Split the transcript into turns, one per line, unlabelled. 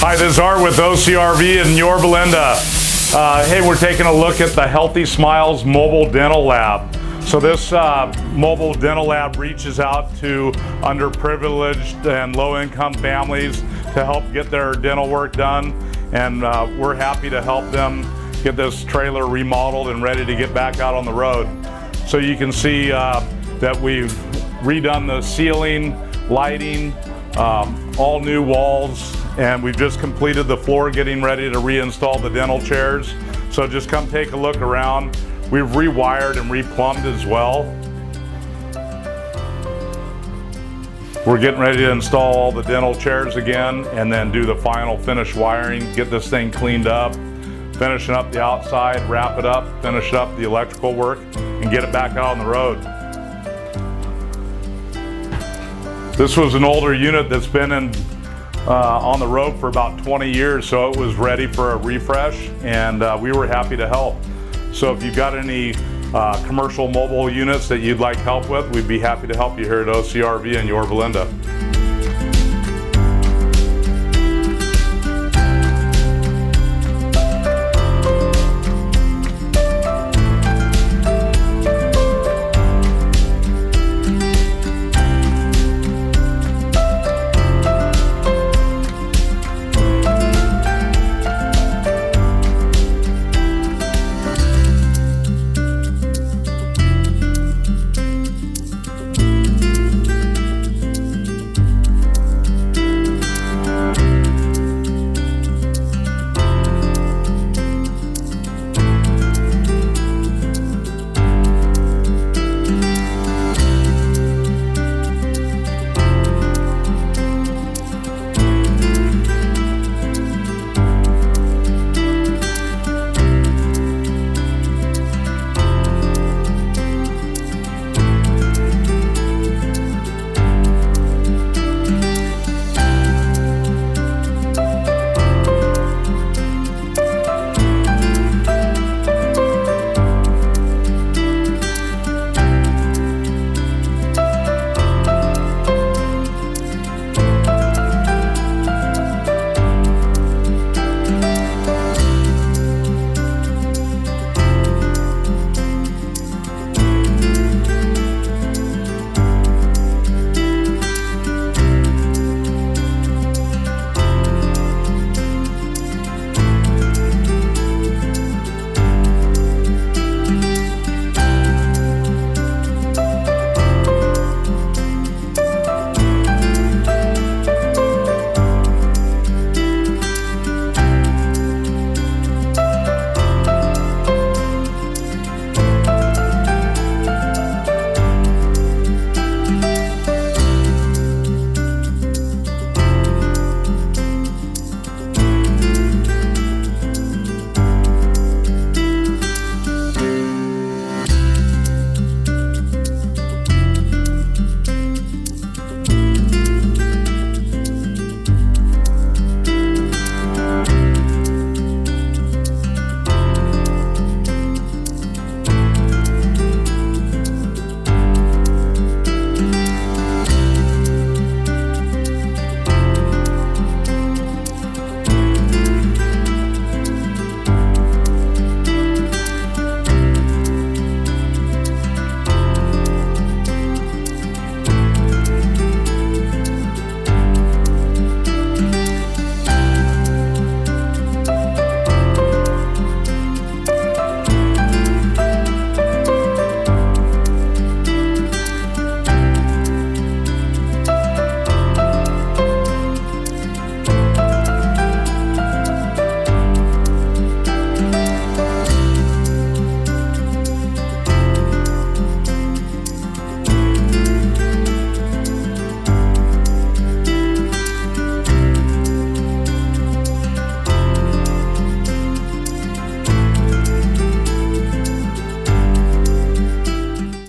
Hi, this is Art with OCRV in Yorba Linda. Hey, we're taking a look at the Healthy Smiles Mobile Dental Lab. So this mobile dental lab reaches out to underprivileged and low-income families to help get their dental work done, and we're happy to help them get this trailer remodeled and ready to get back out on the road. So you can see that we've redone the ceiling, lighting, all new walls, and we've just completed the floor, getting ready to reinstall the dental chairs. So just come take a look around. We've rewired and replumbed as well. We're getting ready to install all the dental chairs again and then do the final finish wiring, get this thing cleaned up, finishing up the outside, wrap it up, finish up the electrical work, and get it back out on the road. This was an older unit that's been on the road for about 20 years, so it was ready for a refresh, and we were happy to help. So if you've got any commercial mobile units that you'd like help with, we'd be happy to help you here at OCRV in Yorba Linda.